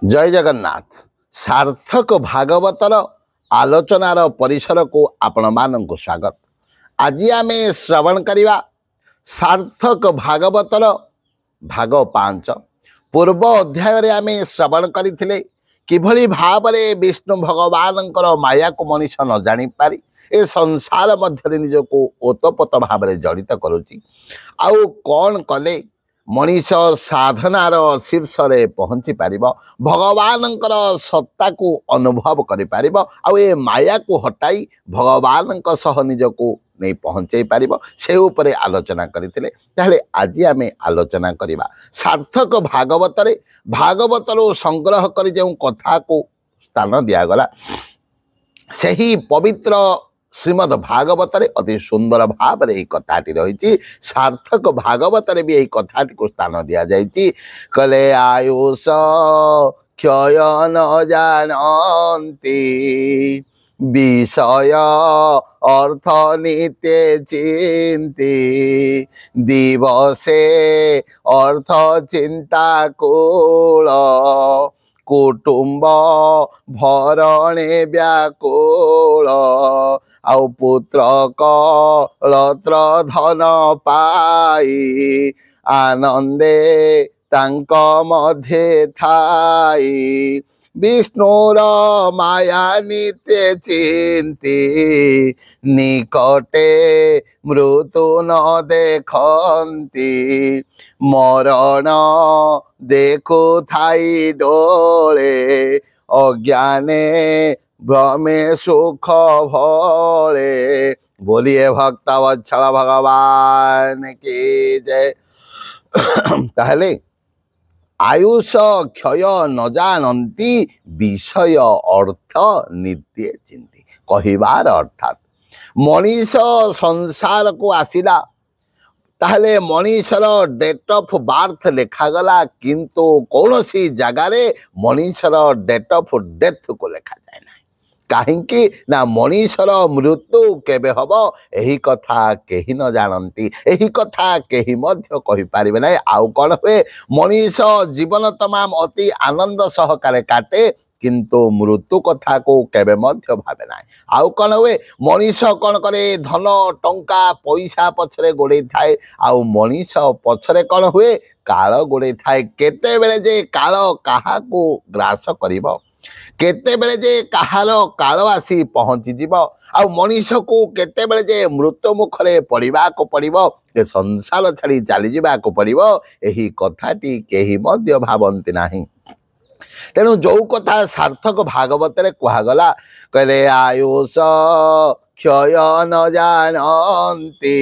जय जगन्नाथ सार्थक भागवतर आलोचनार परिसर को आपण मानक स्वागत। आज आम श्रवण करवा सार्थक भागवतर भाग 5 पूर्व अध्याय आम श्रवण करते किभली भाव विष्णु भगवान माया को मनीष न जानी पारी ए संसार मध्य निजको ओतपोत भाव जड़ित करुच्ची आउ कौन कले मनीष साधनार शीर्ष रे पहुँची पार भगवान सत्ता को अनुभव करि पारिबो आउ ए माया को हटाई भगवान सह निजको नहीं पहुँचे पार से उपरे आलोचना करते। ताहले आज आम आलोचना करवा सार्थक भागवतरे भागवतर संग्रह कर जो कथा को स्थान दिगला सही पवित्र श्रीमद भागवतरे अति सुंदर भाव रे कथाटी रही। सार्थक भागवतरे भी यही कथाटी को स्थान दि जाइए। कले आयुष क्षय न जानती विषय अर्थ नित्य चिंती दिवसे अर्थ चिंता कूल कुटुंब भरणे व्याकुल आउ पुत्र कलत्र धन पाई आनंदे तांक मध्य थाई विष्णुर माया नित्य चिंती निकटे मृत्यु न देखती मरण देखु थाई डोले अज्ञाने भ्रमे सुख भोले। बोलिए भक्त वत्सल भगवान की जय। ताहले आयुष क्षय न जानती विषय अर्थ नित्य चिंती कहिबार अर्थात मनीष संसार को आसिला ताहले मनीषर डेट ऑफ बर्थ लिखागला किंतु कौन सी जगार मनीषर डेट ऑफ डेथ को लिखा जाए ना कहीं ना मनीषर मृत्यु केबे हब एही कथा केही न जानती एही कथा केही मध्य कहि पारिबे नै। आउ कौन हुए मनीष जीवन तमाम अति आनंद सहकारे काटे किंतु मृत्यु कथा को केबे मध्य भावे ना। आउ कौन हुए मनीष कौन करे धन टंका पैसा पछरे गोड़े थाए आउ मनीष पछरे कौन हुए काल गोड़े थाए केते बेले जे काल काहा को ग्रास करिवो केते बेले जे कहार काल आसी पहुँची जीव आउ मनीष को केते बेले जे मृत्यु मुखरे पड़िबा को पड़िबो ए संसार छाड़ी चली जावा को पड़िबो एही कथाटी केही मध्य भावंती नाही। तेणु जो कथा सार्थक भागवत कहगला कहले आयुष क्षय न जानती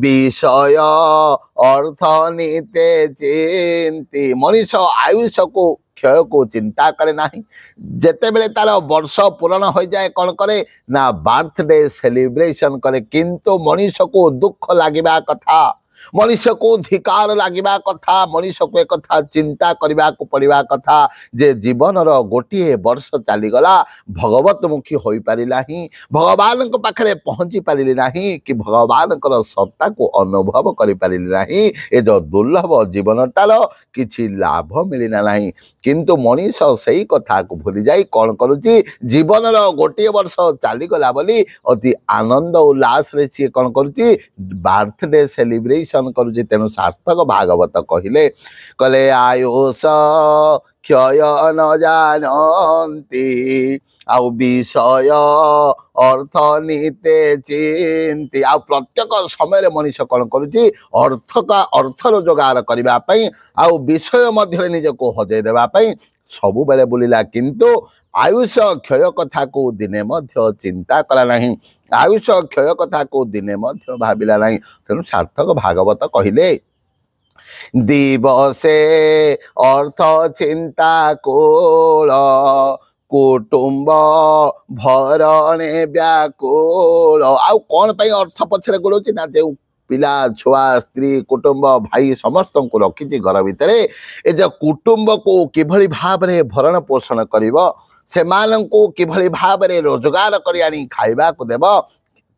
विषय अर्थ नित्य चिंती मनीष आयुष को क्षय को चिंता करे नाही जेते बेले तार वर्ष पूर्ण हो जाए कौन करे ना बर्थडे सेलिब्रेशन करे किंतु मनीष को दुख लगिबा कथा मनीष को धिकार लगिबा कथा मनीष को एक कथा चिंता करबा को पड़िबा कथा जे जीवन रो गोटिए वर्ष चलीगला भगवत मुखी होई पारिला ही भगवान को पाखरे पहुंची पारिली नाही कि भगवान को सत्ता को अनुभव करि पारिली नाही ए जो दुर्लभ जीवनटार किछि लाभ मिलिना नाही किंतु मनीष सही कथा को भूली जाई कौन करुची जीवन रो गोटिए वर्ष चलीगला बोली अति आनंद उल्लास रे सी कौन करुची बर्थडे सेलिब्रेशन करुचे। तेणु सार्थक भागवत कहले कले आयुष क्षय न जानती आउ विषय अर्थ नित्य चिंती आउ प्रत्येक समय मनीष कौन करुची अर्थ का अर्थर जोगार करने आउ विषय मध्य निजको हजई देवाई सबु बेले बुलिला किंतु आयुष क्षय कथा को दिने मध्य चिंता कला नहीं आयुष क्षय कथा को दिने मध्य भाविला नहीं। तेणु सार्थक भागवत कहले दिवसे अर्थ चिंता कूल कुटुंब भरणे व्याकुल आउ कौन पाई अर्थ पछरे गोड़ौची ना जो पिला छुआ स्त्री कुटुंब भाई समस्त को रखी घर भितर ए जो कुटुंब को किभली भाव रे भरण पोषण करिवो सेमानंको किभली भाव रे रोजगार करि आनी खाइबा को देबो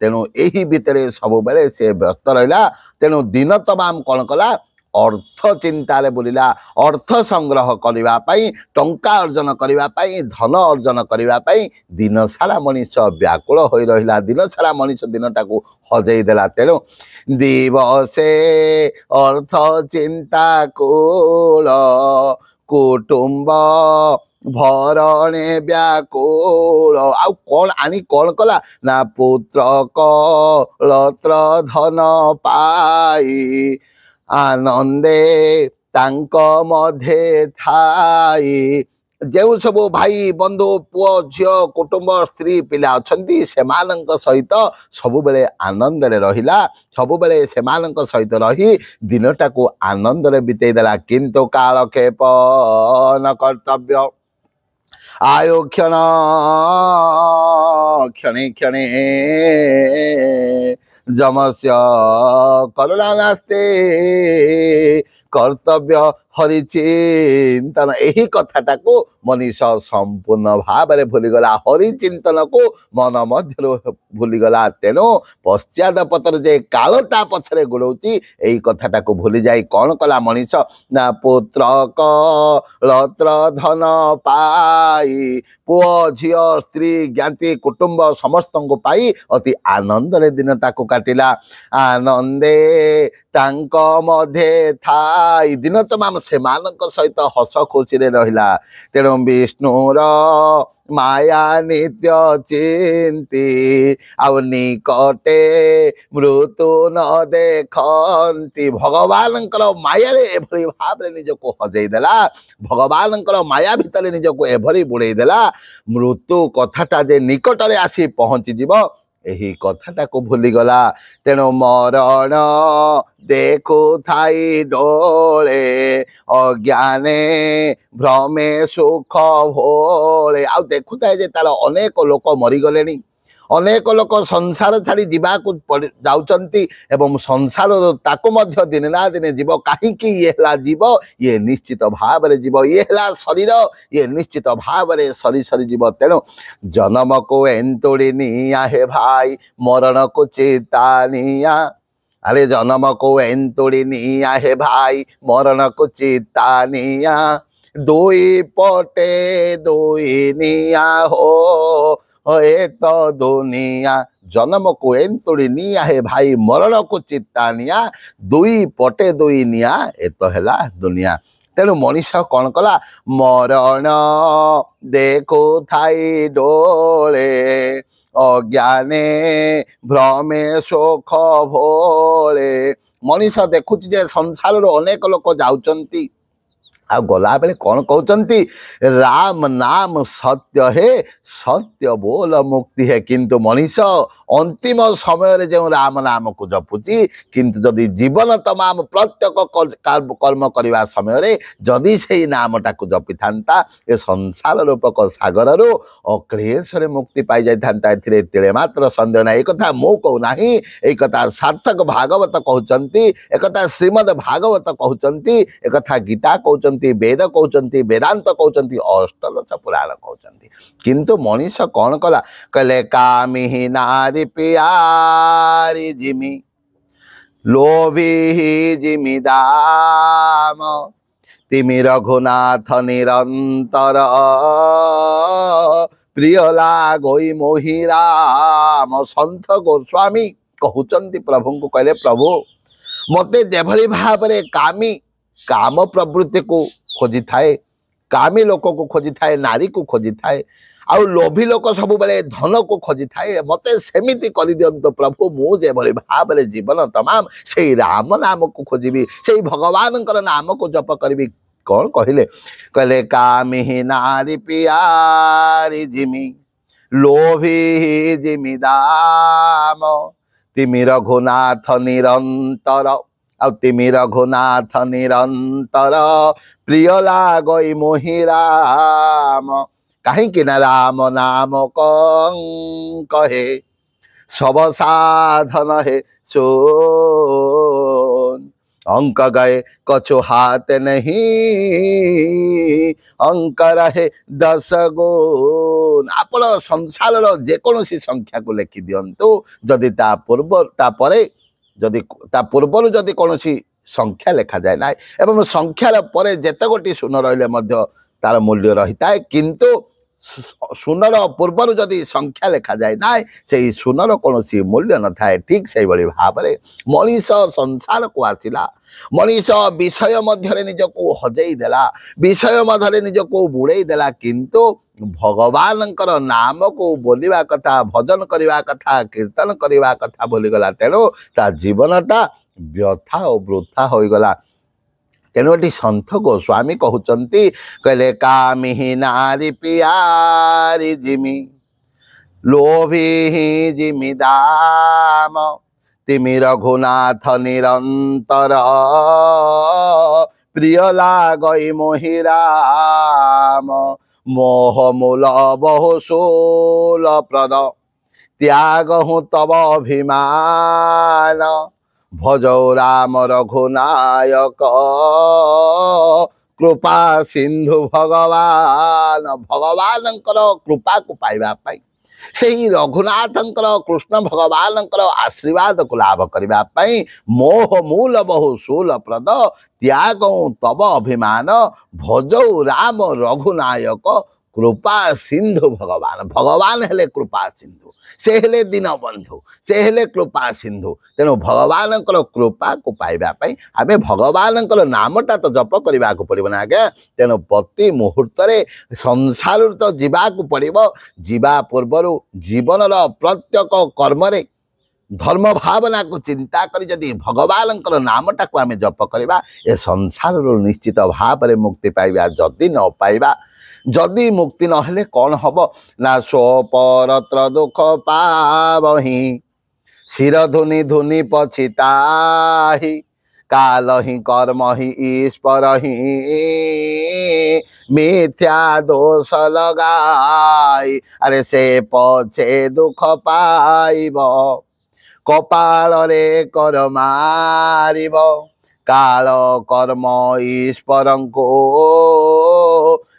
तेणु यही भितर सब बेले से व्यस्त रहा। तेणु दिन तमाम कौन कला अर्थ चिंतार बुलिला अर्थ संग्रह करने टंका अर्जन करने धन अर्जन करने दिन सारा मनीष व्याकुल हो रहा दिन सारा मनीष दिनटा को हजेदेला तेणु दिवसे अर्थ चिंता कूल कुटुंब भरणे व्याकुल आउ कौन आनी कौन कला ना पुत्र कलत्र धन पाई आनंदे तांक मध्य थाई जो सब भाई बंधु पुओ झील कुटुंब स्त्री पिला अच्छा से सहित सब बेले आनंद रहिला सब बेले से सहित रही दिनटा को आनंद बितेदेला किंतु कालक्षेप न कर्तव्य आयो क्षण क्षणे क्षणे जमस्य करुणा नास्ते कर्तव्य हरिचिंतन यही कथाटा को मनीष संपूर्ण भाव में भूलीगला हरिचिंतन को मन मध्य भूलीगला तेणु पश्चात पतर जे काल ता पछरे गोड़ौची यही कथाटा को भूली जाई कौन कला मनीष ना पुत्र कलत्र धन पाई पुओ झील स्त्री ज्ञाति कुटुंब समस्त को पाई अति आनंद दिन ताको काटिला आनंदे तांक मध्य थाई दिन तमाम से सहित हस खुशी रहिला तेणु विष्णुर माया नित्य चिंती आउ निकटे मृत्यु न देखती भगवान माया एभली भाव निजको हजेदेला भगवान माया भितर निजको एभली बुड़ेदेला मृत्यु कथाटा जे निकटरे आसी पहुँची जीव यही कथाटा को भूलीगला तेणु मरण देखु थाई डोले अज्ञाने भ्रमे सुख भोले आउ देखु थाए जे तार अनेक लोक मरीगले अनेक लोक संसार छाड़ी जावाक जाउचंती एवं संसार ताको मध्य दिने ना दिने जीव कहीं ये हला जीव ये निश्चित भाव में जीव ये हला शरीर ये निश्चित भाव में सरी सरी जीव तेणु जन्म को एंतुड़ी निया हे भाई मरण को चेता निया अरे जन्म को एंतुड़ी निया हे भाई मरण को चेता निया दुई पटे दुई निया हो ए तो दुनिया जन्म को एंतुड़ी निया है भाई मरण को चित्ता निया दुई पटे दुई निया ए तो हैला दुनिया तेणु मनीष कौन कला मरण देखो थाई डोले अज्ञाने भ्रमे शोक भोले मनीष देखुची जे संसार अनेक लोक जाउचंती आ गला बेले कौन कहते राम नाम सत्य है सत्य बोल मुक्ति है किंतु मनीष अंतिम समय जो राम नाम को जपुची किंतु जदि जीवन तमाम प्रत्येक कर्म करने समय जदि से नामटा को जपि था ए संसार रूपक सागर रू अक्लेशरे मुक्ति पाई जाता तिले मात्र सन्देह ना एक मु कहूना एक सार्थक भागवत कहते एक श्रीमद भागवत कहते एक गीता कहते वेद कहते वेदांत कहते अष्टदश पुराण कहते किंतु मनीष कौन कला कहले कामी नारी प्यारी जिमी लोभी जिमी दाम तिमी रघुनाथ निरंतर प्रिय लागोई मोहि राम संत गोस्वामी कहते प्रभु को कहले प्रभु मते जेभली भाव में कामी काम प्रवृत्ति को खोजी थाए कामी लोक को खोजी थाए नारी को खोजी थाए आउ लोभी लोक सब बेले धन को खोजी थाए मते सेमिति करि दियंतो प्रभु मु जे भली भाव में जीवन तमाम से राम नाम को खोजिबी से भगवान नाम को जप करी कौन कहले कहले कामी नारी प्यारी जिमी लोभी जिमी दाम तिमी रघुनाथ निरंतर तिमी रघुनाथ निरंतर प्रिय लागई मोहि राम कहीं ना राम नाम कहे सब साधन है सोन अंक गए कछु हाथ नहीं अंक रहे 10 गुण आपण संसार जेकोसी संख्या को लिखि दिंतु जदि ता पूर्व जदि ता पूर्व जदि कौन संख्या लेखा जाए ना एवं संख्यार पर जेते गोटी शून्य रही तार मूल्य रही था किंतु शून्यर पूर्वर जदि संख्या लेखा जाए ना से शून्यर कौन मूल्य न थाए ठीक से भाव में मनीष संसार को आसला मनीष विषय मध्य निजक हजेदेला विषय मध्य निजक बुड़े देला किंतु भगवान नाम को बोलवा कथा भजन करने कथा कीर्तन करने कथा भूलीगला तेणु ता जीवनटा व्यथा और वृथा होगला तेणु ये सन्थ गोस्वामी कहते कहले कामी नारी पियारी जिमी लोभी जिमी दाम तिमी रघुनाथ निरंतर प्रिय लागई मोहिराम मोह मूल बहु शूल प्रद त्याग हूँ तब अभिमान भजौ राम रघुनायक कृपा सिंधु भगवान भगवान कृपा को पाइबा पाई से रघुनाथ कृष्ण भगवान आशीर्वाद को लाभ करने मोह मूल बहु शूल प्रद त्याग तब अभिमान भजौ राम रघुनायक कृपा सिंधु भगवान भगवान हेले कृपा सिंधु से हेले दीन बंधु से हेले कृपा सिंधु तेणु भगवान कृपा को पाइबा आमे भगवान नामटा तो जप करने को पड़ो ना आज्ञा तेणु प्रति मुहूर्त संसार तो जावाक पड़ो जीवा पूर्वर जीवन प्रत्येक कर्म धर्म भावना को चिंता करी जदि भगवान नामटा को आमे जप करवा ए संसार निश्चित भाव में मुक्ति पाइबा जदि न पाइबा जदि मुक्ति नहेले कौन हम ना सो परत्र दुख पावही शिर धुनि धुनि पछिताही काल ही कर्म ही ईश्वर ही मिथ्या दोष लगाई अरे से पछे दुख पाइब कपाल रे कर मारिब काल कर्म ईश्वर को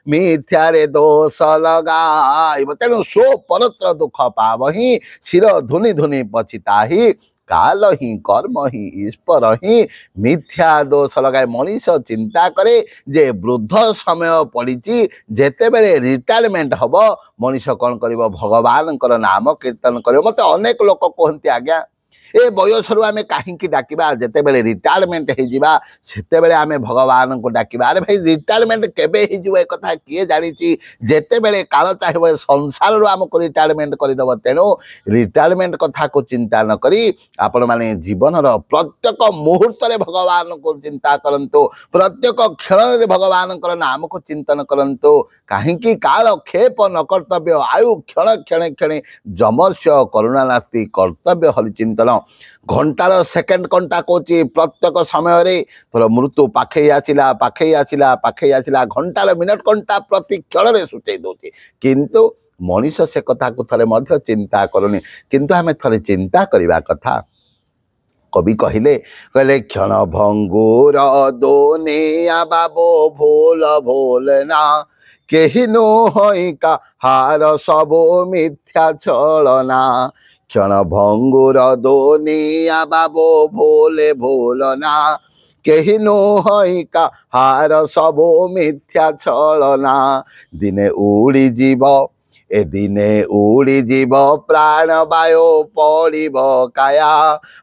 मिथ्यारे दोष लगाइब तेणु सो परत्र दुख पावही शिर धुनि धुनि पछिताही काल ही कर्म ही ईश्वर ही मिथ्या दोष लगाए मनीष चिंता करे जे वृद्ध समय पड़ी जेते बेले रिटायरमेंट हम मनीष कौन कर भगवान नाम कीर्तन कर मत अनेक लोक कहते आज्ञा ए बयस आम कहीं डाकिबा जिते बेले रिटायरमेंट होते आम भगवान को डाकिबा अरे भाई रिटायरमेंट केबे एक कथा किए जानी जिते बेले काल चाहिए संसार आमको रिटायरमेंट करदेव तेणु रिटायरमेंट कथा को चिंता न करी आपण माने जीवन प्रत्येक मुहूर्त भगवान को चिंता करंतु प्रत्येक क्षण भगवान नाम को चिंतन करंतु कहीं काल खेप न कर्तव्य आयु क्षण क्षण क्षण जमस्य करुणा नास्ति कर्तव्य हरिचिंतन घंटार सेकेंड घंटा कौची प्रत्येक समय थोड़ा मृत्यु पाखे आसला पाखे आसला पाखे आसला घंटार मिनट घंटा प्रति क्षण सूचे दौर किंतु मनीष से कथा को थे चिंता करूनी किंतु आम थे चिंता करने कथा कवि कहले कहले क्षण भंगुर दोनिया बाबो भूल भूल ना केहि नो हई का हार सबो मिथ्या छलना क्षण भंगुर दोनिया बाबो भूले भूलना केहि नो हई का हार सबो मिथ्या छलना दिने उड़ी जीव ए दिने उड़ी जीव प्राण वायु पड़िब काया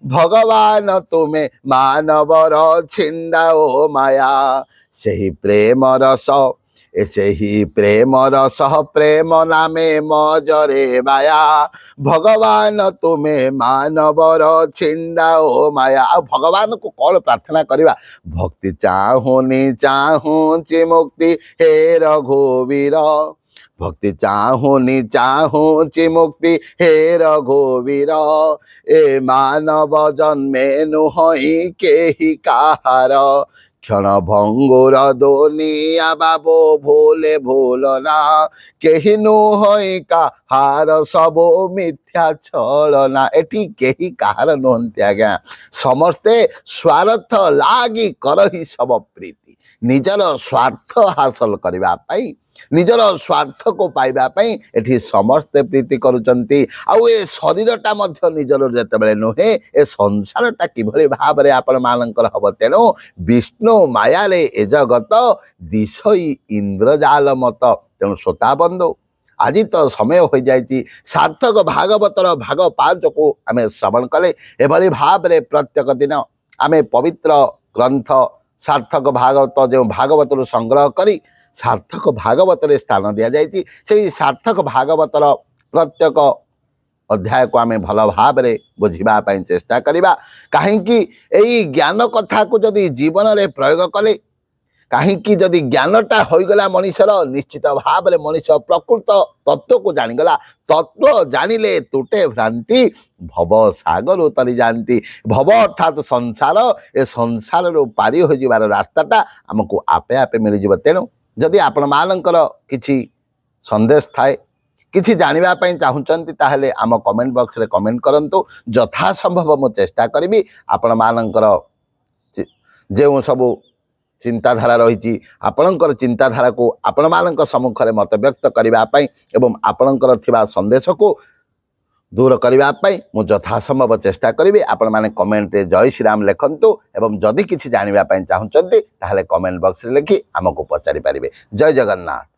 भगवान तुमे मानवर छिंडा ओ माया सेही प्रेम रस से ही प्रेम रस प्रेम नामे मजरे माया भगवान तुम्हें मानवर छिंडा ओ माया भगवान को कौन प्रार्थना करवा भक्ति चाहूनी चाहूची मुक्ति हे रघुवीर भक्ति चाहूनी चाहूची मुक्ति हे रघुवीर ए मानव जन्मे नुहई केहि काहार क्षण भंगुर दोनिया बाबो भूले भूलना केहि नुहई का हार सबो मिथ्या छलना एठी केहि काहार नुहंती आज्ञा समस्ते स्वार्थ लागी करही सब प्रीति ନିଜର ସ୍ୱାର୍ଥ ହାସଲ କରିବା ପାଇଁ ନିଜର ସ୍ୱାର୍ଥକୁ ପାଇବା ପାଇଁ ଏଠି ସମସ୍ତେ ପ୍ରୀତି କରୁଛନ୍ତି। ଆଉ ଏ ଶରୀରଟା ମଧ୍ୟ ନିଜର ଯେତେବେଳେ ନୁହେଁ ଏ ସଂସାରଟା କିଭଳି ଭାବରେ ଆପଣମାନଙ୍କର ହେବ। ତେଣୁ ବିଷ୍ଣୁ ମାୟାରେ ଏ ଜଗତ ଦିଶଇ ଇନ୍ଦ୍ରଜାଲ ମତ। ତେଣୁ ଶ୍ରୋତା ବନ୍ଧୁ ଆଜି ତ ସମୟ ହୋଇଯାଇଛି ସାର୍ଥକ ଭାଗବତର ଭାଗ 5କୁ ଆମେ ଶ୍ରବଣ କଲେ। ଏଭଳି ଭାବରେ ପ୍ରତ୍ୟେକ ଦିନ ଆମେ ପବିତ୍ର ଗ୍ରନ୍ଥ ସାର୍ଥକ ଭାଗବତ ଯେଉଁ ଭାଗବତରୁ ସଂଗ୍ରହ କରି ସାର୍ଥକ ଭାଗବତରେ ସ୍ଥାନ ଦିଆଯାଇଛି ସେହି ସାର୍ଥକ ଭାଗବତର ପ୍ରତ୍ୟେକ ଅଧ୍ୟାୟକୁ ଆମେ ଭଲ ଭାବରେ ବୁଝିବା ପାଇଁ ଚେଷ୍ଟା କରିବା। କାହିଁକି ଏହି ଜ୍ଞାନ କଥାକୁ ଯଦି ଜୀବନରେ ପ୍ରୟୋଗ କଲେ କାହିଁକି ଯଦି ଜ୍ଞାନଟା ହୋଇଗଲା ମଣିଷର ନିଶ୍ଚିତ ଭାବରେ ମଣିଷ ପ୍ରକୃତ ତତ୍ତ୍ୱକୁ ଜାଣିଗଲା। ତତ୍ତ୍ୱ ଜାଣିଲେ ତୁଟେ ଭ୍ରାନ୍ତି ଭବ ସାଗର ତରି ଯାଆନ୍ତି। ଭବ ଅର୍ଥାତ୍ ସଂସାର ଏ ସଂସାରରୁ ପାରି ହୋଇଯିବାର ରାସ୍ତାଟା ଆମକୁ ଆପେ ଆପେ ମିଳିଯିବ। ତେଣୁ ଯଦି ଆପଣମାନଙ୍କର କିଛି ସନ୍ଦେଶ ଥାଏ କିଛି ଜାଣିବା ପାଇଁ ଚାହୁଁଛନ୍ତି ତାହେଲେ ଆମ କମେଣ୍ଟ ବକ୍ସରେ କମେଣ୍ଟ କରନ୍ତୁ। ଯଥାସମ୍ଭବ ମୁଁ ଚେଷ୍ଟା କରିବି ଆପଣମାନଙ୍କର ଯେଉଁ ସବୁ ଚିନ୍ତାଧାରା ରହିଛି ଆପଣଙ୍କର ଚିନ୍ତାଧାରାକୁ ଆପଣମାନଙ୍କ ସମ୍ମୁଖରେ ମତବ୍ୟକ୍ତ କରିବା ପାଇଁ ଏବଂ ଆପଣଙ୍କର ଥିବା ସନ୍ଦେଶକୁ ଦୂର କରିବା ପାଇଁ ମୁଁ ଯଥାସମ୍ଭବ ଚେଷ୍ଟା କରିବି। ଆପଣମାନେ କମେଣ୍ଟରେ ଜୟ ଶ୍ରୀରାମ ଲେଖନ୍ତୁ ଏବଂ ଯଦି କିଛି ଜାଣିବା ପାଇଁ ଚାହୁଁଛନ୍ତି ତାହେଲେ କମେଣ୍ଟ ବକ୍ସରେ ଲେଖି ଆମକୁ ପଚାରି ପାରିବେ। ଜୟ ଜଗନ୍ନାଥ।